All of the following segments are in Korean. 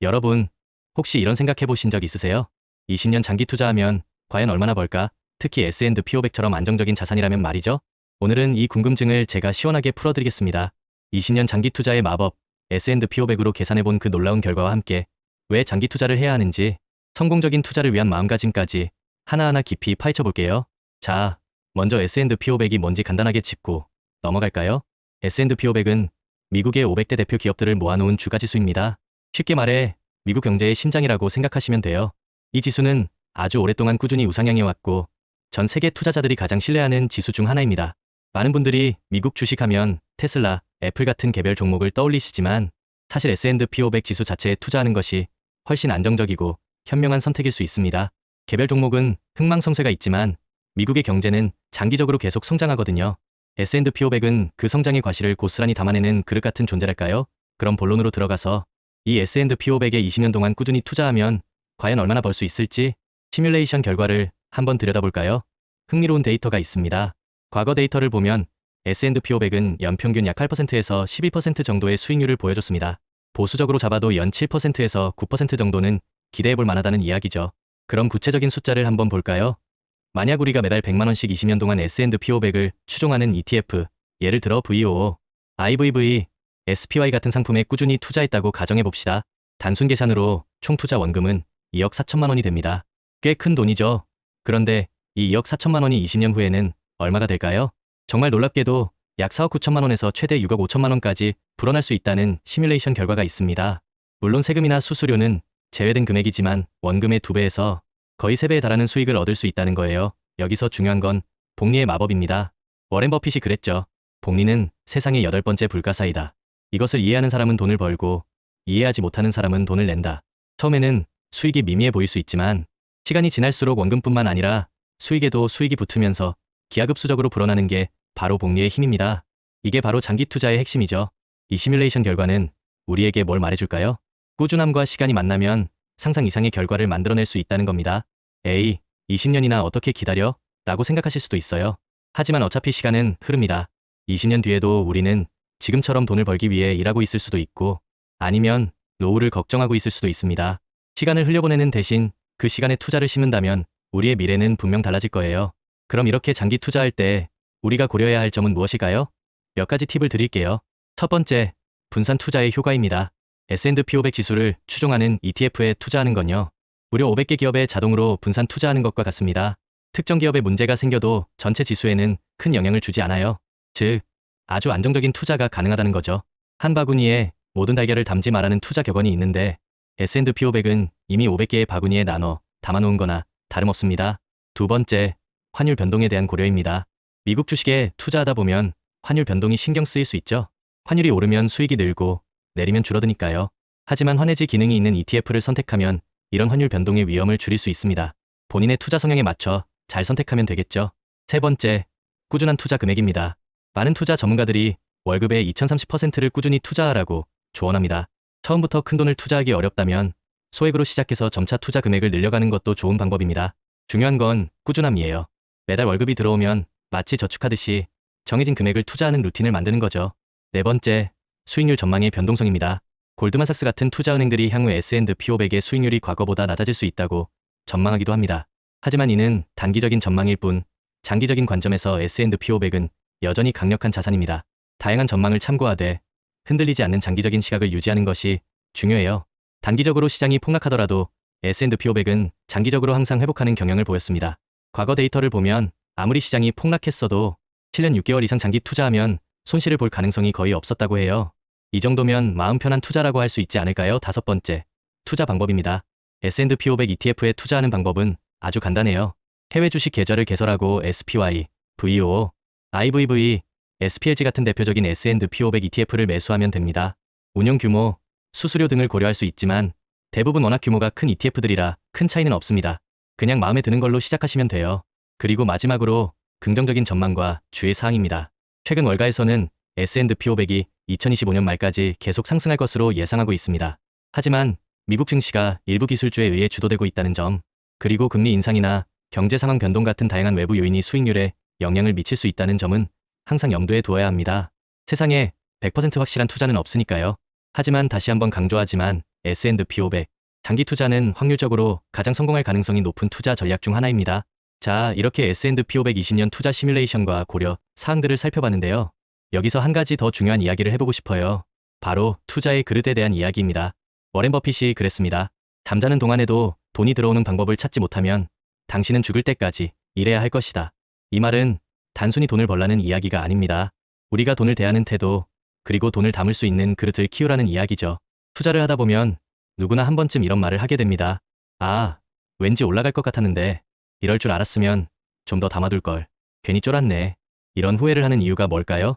여러분, 혹시 이런 생각해 보신 적 있으세요? 20년 장기 투자하면 과연 얼마나 벌까? 특히 S&P 500처럼 안정적인 자산이라면 말이죠. 오늘은 이 궁금증을 제가 시원하게 풀어드리겠습니다. 20년 장기 투자의 마법, S&P 500으로 계산해 본 그 놀라운 결과와 함께 왜 장기 투자를 해야 하는지, 성공적인 투자를 위한 마음가짐까지 하나하나 깊이 파헤쳐 볼게요. 자, 먼저 S&P 500이 뭔지 간단하게 짚고 넘어갈까요? S&P 500은 미국의 500대 대표 기업들을 모아놓은 주가지수입니다. 쉽게 말해 미국 경제의 심장이라고 생각하시면 돼요. 이 지수는 아주 오랫동안 꾸준히 우상향해 왔고 전 세계 투자자들이 가장 신뢰하는 지수 중 하나입니다. 많은 분들이 미국 주식하면 테슬라, 애플 같은 개별 종목을 떠올리시지만 사실 S&P 500 지수 자체에 투자하는 것이 훨씬 안정적이고 현명한 선택일 수 있습니다. 개별 종목은 흥망성쇠가 있지만 미국의 경제는 장기적으로 계속 성장하거든요. S&P 500은 그 성장의 과실을 고스란히 담아내는 그릇 같은 존재랄까요? 그럼 본론으로 들어가서 이 S&P 500에 20년 동안 꾸준히 투자하면 과연 얼마나 벌 수 있을지 시뮬레이션 결과를 한번 들여다볼까요? 흥미로운 데이터가 있습니다. 과거 데이터를 보면 S&P 500은 연평균 약 8%에서 12% 정도의 수익률을 보여줬습니다. 보수적으로 잡아도 연 7%에서 9% 정도는 기대해볼 만하다는 이야기죠. 그럼 구체적인 숫자를 한번 볼까요? 만약 우리가 매달 100만원씩 20년 동안 S&P 500을 추종하는 ETF, 예를 들어 VOO, IVV, SPY 같은 상품에 꾸준히 투자했다고 가정해봅시다. 단순 계산으로 총 투자 원금은 2억 4천만 원이 됩니다. 꽤 큰 돈이죠. 그런데 이 2억 4천만 원이 20년 후에는 얼마가 될까요? 정말 놀랍게도 약 4억 9천만 원에서 최대 6억 5천만 원까지 불어날 수 있다는 시뮬레이션 결과가 있습니다. 물론 세금이나 수수료는 제외된 금액이지만 원금의 2배에서 거의 3배에 달하는 수익을 얻을 수 있다는 거예요. 여기서 중요한 건 복리의 마법입니다. 워렌 버핏이 그랬죠. 복리는 세상의 8번째 불가사이다. 이것을 이해하는 사람은 돈을 벌고 이해하지 못하는 사람은 돈을 낸다. 처음에는 수익이 미미해 보일 수 있지만 시간이 지날수록 원금뿐만 아니라 수익에도 수익이 붙으면서 기하급수적으로 불어나는 게 바로 복리의 힘입니다. 이게 바로 장기 투자의 핵심이죠. 이 시뮬레이션 결과는 우리에게 뭘 말해줄까요? 꾸준함과 시간이 만나면 상상 이상의 결과를 만들어낼 수 있다는 겁니다. 에이, 20년이나 어떻게 기다려? 라고 생각하실 수도 있어요. 하지만 어차피 시간은 흐릅니다. 20년 뒤에도 우리는 지금처럼 돈을 벌기 위해 일하고 있을 수도 있고 아니면 노후를 걱정하고 있을 수도 있습니다. 시간을 흘려보내는 대신 그 시간에 투자를 심는다면 우리의 미래는 분명 달라질 거예요. 그럼 이렇게 장기 투자할 때 우리가 고려해야 할 점은 무엇일까요? 몇 가지 팁을 드릴게요. 첫 번째, 분산 투자의 효과입니다. S&P 500 지수를 추종하는 ETF에 투자하는 건요. 무려 500개 기업에 자동으로 분산 투자하는 것과 같습니다. 특정 기업에 문제가 생겨도 전체 지수에는 큰 영향을 주지 않아요. 즉, 아주 안정적인 투자가 가능하다는 거죠. 한 바구니에 모든 달걀을 담지 말라는 투자 격언이 있는데 S&P 500은 이미 500개의 바구니에 나눠 담아놓은 거나 다름없습니다. 두 번째, 환율 변동에 대한 고려입니다. 미국 주식에 투자하다 보면 환율 변동이 신경 쓰일 수 있죠. 환율이 오르면 수익이 늘고 내리면 줄어드니까요. 하지만 환해지 기능이 있는 ETF를 선택하면 이런 환율 변동의 위험을 줄일 수 있습니다. 본인의 투자 성향에 맞춰 잘 선택하면 되겠죠. 세 번째, 꾸준한 투자 금액입니다. 많은 투자 전문가들이 월급의 2030%를 꾸준히 투자하라고 조언합니다. 처음부터 큰 돈을 투자하기 어렵다면 소액으로 시작해서 점차 투자 금액을 늘려가는 것도 좋은 방법입니다. 중요한 건 꾸준함이에요. 매달 월급이 들어오면 마치 저축하듯이 정해진 금액을 투자하는 루틴을 만드는 거죠. 네 번째, 수익률 전망의 변동성입니다. 골드만삭스 같은 투자은행들이 향후 S&P 500의 수익률이 과거보다 낮아질 수 있다고 전망하기도 합니다. 하지만 이는 단기적인 전망일 뿐 장기적인 관점에서 S&P 500은 여전히 강력한 자산입니다. 다양한 전망을 참고하되 흔들리지 않는 장기적인 시각을 유지하는 것이 중요해요. 단기적으로 시장이 폭락하더라도 S&P 500은 장기적으로 항상 회복하는 경향을 보였습니다. 과거 데이터를 보면 아무리 시장이 폭락했어도 7년 6개월 이상 장기 투자하면 손실을 볼 가능성이 거의 없었다고 해요. 이 정도면 마음 편한 투자라고 할 수 있지 않을까요? 다섯 번째, 투자 방법입니다. S&P 500 ETF에 투자하는 방법은 아주 간단해요. 해외 주식 계좌를 개설하고 SPY, VOO, IVV, SPLG 같은 대표적인 S&P 500 ETF를 매수하면 됩니다. 운용 규모, 수수료 등을 고려할 수 있지만 대부분 워낙 규모가 큰 ETF들이라 큰 차이는 없습니다. 그냥 마음에 드는 걸로 시작하시면 돼요. 그리고 마지막으로 긍정적인 전망과 주의 사항입니다. 최근 월가에서는 S&P 500이 2025년 말까지 계속 상승할 것으로 예상하고 있습니다. 하지만 미국 증시가 일부 기술주에 의해 주도되고 있다는 점, 그리고 금리 인상이나 경제 상황 변동 같은 다양한 외부 요인이 수익률에 영향을 미칠 수 있다는 점은 항상 염두에 두어야 합니다. 세상에 100% 확실한 투자는 없으니까요. 하지만 다시 한번 강조하지만 S&P 500 장기 투자는 확률적으로 가장 성공할 가능성이 높은 투자 전략 중 하나입니다. 자, 이렇게 S&P 500 20년 투자 시뮬레이션과 고려 사항들을 살펴봤는데요. 여기서 한 가지 더 중요한 이야기를 해보고 싶어요. 바로 투자의 그릇에 대한 이야기입니다. 워렌 버핏이 그랬습니다. 잠자는 동안에도 돈이 들어오는 방법을 찾지 못하면 당신은 죽을 때까지 일해야 할 것이다. 이 말은 단순히 돈을 벌라는 이야기가 아닙니다. 우리가 돈을 대하는 태도, 그리고 돈을 담을 수 있는 그릇을 키우라는 이야기죠. 투자를 하다 보면 누구나 한 번쯤 이런 말을 하게 됩니다. 아, 왠지 올라갈 것 같았는데 이럴 줄 알았으면 좀 더 담아둘 걸. 괜히 쫄았네. 이런 후회를 하는 이유가 뭘까요?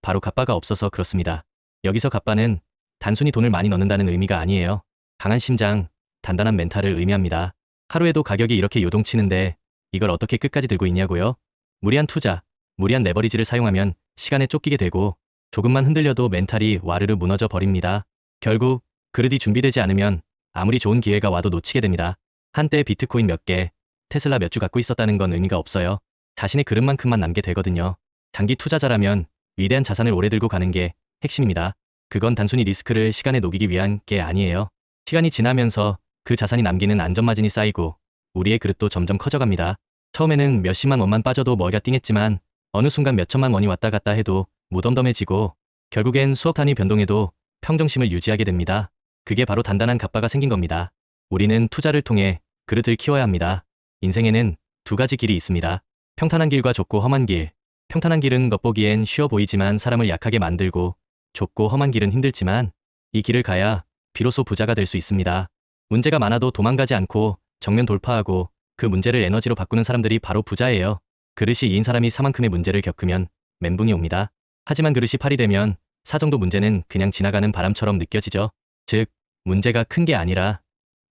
바로 갑바가 없어서 그렇습니다. 여기서 갑바는 단순히 돈을 많이 넣는다는 의미가 아니에요. 강한 심장, 단단한 멘탈을 의미합니다. 하루에도 가격이 이렇게 요동치는데 이걸 어떻게 끝까지 들고 있냐고요? 무리한 투자, 무리한 레버리지를 사용하면 시간에 쫓기게 되고 조금만 흔들려도 멘탈이 와르르 무너져 버립니다. 결국 그릇이 준비되지 않으면 아무리 좋은 기회가 와도 놓치게 됩니다. 한때 비트코인 몇 개, 테슬라 몇 주 갖고 있었다는 건 의미가 없어요. 자신의 그릇만큼만 남게 되거든요. 장기 투자자라면 위대한 자산을 오래 들고 가는 게 핵심입니다. 그건 단순히 리스크를 시간에 녹이기 위한 게 아니에요. 시간이 지나면서 그 자산이 남기는 안전마진이 쌓이고 우리의 그릇도 점점 커져갑니다. 처음에는 몇십만 원만 빠져도 머리가 띵했지만 어느 순간 몇천만 원이 왔다 갔다 해도 무덤덤해지고 결국엔 수억 단위 변동에도 평정심을 유지하게 됩니다. 그게 바로 단단한 갑바가 생긴 겁니다. 우리는 투자를 통해 그릇을 키워야 합니다. 인생에는 두 가지 길이 있습니다. 평탄한 길과 좁고 험한 길. 평탄한 길은 겉보기엔 쉬워 보이지만 사람을 약하게 만들고 좁고 험한 길은 힘들지만 이 길을 가야 비로소 부자가 될 수 있습니다. 문제가 많아도 도망가지 않고 정면 돌파하고 그 문제를 에너지로 바꾸는 사람들이 바로 부자예요. 그릇이 2인 사람이 사만큼의 문제를 겪으면 멘붕이 옵니다. 하지만 그릇이 8이 되면 사 정도 문제는 그냥 지나가는 바람처럼 느껴지죠. 즉, 문제가 큰 게 아니라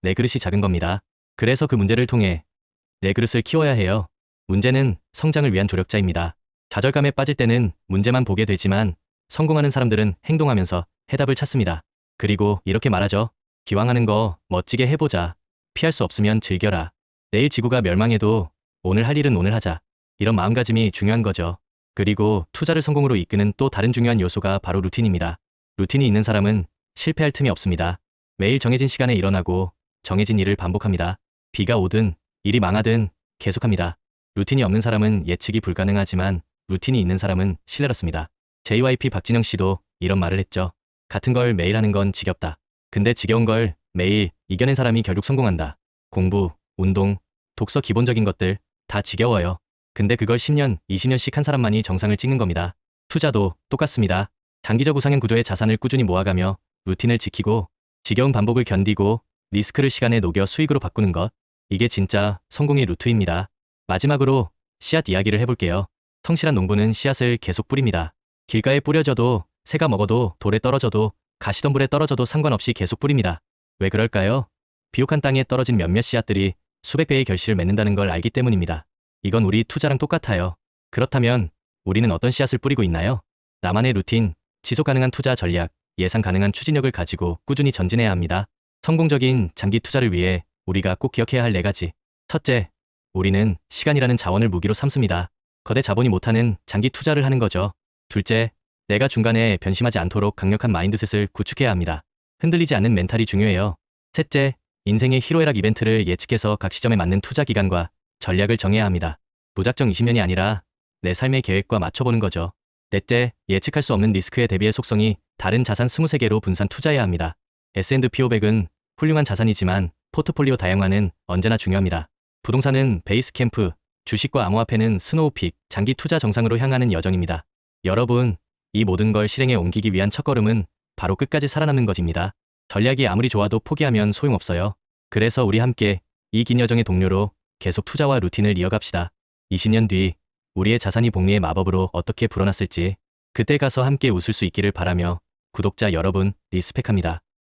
내 그릇이 작은 겁니다. 그래서 그 문제를 통해 내 그릇을 키워야 해요. 문제는 성장을 위한 조력자입니다. 좌절감에 빠질 때는 문제만 보게 되지만 성공하는 사람들은 행동하면서 해답을 찾습니다. 그리고 이렇게 말하죠. 기왕 하는 거 멋지게 해보자. 피할 수 없으면 즐겨라. 내일 지구가 멸망해도 오늘 할 일은 오늘 하자. 이런 마음가짐이 중요한 거죠. 그리고 투자를 성공으로 이끄는 또 다른 중요한 요소가 바로 루틴입니다. 루틴이 있는 사람은 실패할 틈이 없습니다. 매일 정해진 시간에 일어나고 정해진 일을 반복합니다. 비가 오든 일이 망하든 계속합니다. 루틴이 없는 사람은 예측이 불가능하지만 루틴이 있는 사람은 신뢰롭습니다. JYP 박진영 씨도 이런 말을 했죠. 같은 걸 매일 하는 건 지겹다. 근데 지겨운 걸 매일 이겨낸 사람이 결국 성공한다. 공부, 운동, 독서 기본적인 것들 다 지겨워요. 근데 그걸 10년, 20년씩 한 사람만이 정상을 찍는 겁니다. 투자도 똑같습니다. 장기적 우상향 구조의 자산을 꾸준히 모아가며 루틴을 지키고 지겨운 반복을 견디고 리스크를 시간에 녹여 수익으로 바꾸는 것. 이게 진짜 성공의 루트입니다. 마지막으로 씨앗 이야기를 해볼게요. 성실한 농부는 씨앗을 계속 뿌립니다. 길가에 뿌려져도 새가 먹어도 돌에 떨어져도 가시덤불에 떨어져도 상관없이 계속 뿌립니다. 왜 그럴까요? 비옥한 땅에 떨어진 몇몇 씨앗들이 수백 배의 결실을 맺는다는 걸 알기 때문입니다. 이건 우리 투자랑 똑같아요. 그렇다면 우리는 어떤 씨앗을 뿌리고 있나요? 나만의 루틴, 지속 가능한 투자 전략, 예상 가능한 추진력을 가지고 꾸준히 전진해야 합니다. 성공적인 장기 투자를 위해 우리가 꼭 기억해야 할 4가지. 첫째, 우리는 시간이라는 자원을 무기로 삼습니다. 거대 자본이 못하는 장기 투자를 하는 거죠. 둘째, 내가 중간에 변심하지 않도록 강력한 마인드셋을 구축해야 합니다. 흔들리지 않는 멘탈이 중요해요. 셋째, 인생의 희로애락 이벤트를 예측해서 각 시점에 맞는 투자 기간과 전략을 정해야 합니다. 무작정 20년이 아니라 내 삶의 계획과 맞춰보는 거죠. 넷째, 예측할 수 없는 리스크에 대비해 속성이 다른 자산 23개로 분산 투자해야 합니다. S&P 500은 훌륭한 자산이지만 포트폴리오 다양화는 언제나 중요합니다. 부동산은 베이스 캠프, 주식과 암호화폐는 스노우픽, 장기 투자 정상으로 향하는 여정입니다. 여러분, 이 모든 걸 실행에 옮기기 위한 첫걸음은 바로 끝까지 살아남는 것입니다. 전략이 아무리 좋아도 포기하면 소용없어요. 그래서 우리 함께 이 긴 여정의 동료로 계속 투자와 루틴을 이어갑시다. 20년 뒤 우리의 자산이 복리의 마법으로 어떻게 불어났을지 그때 가서 함께 웃을 수 있기를 바라며 구독자 여러분 리스펙합니다.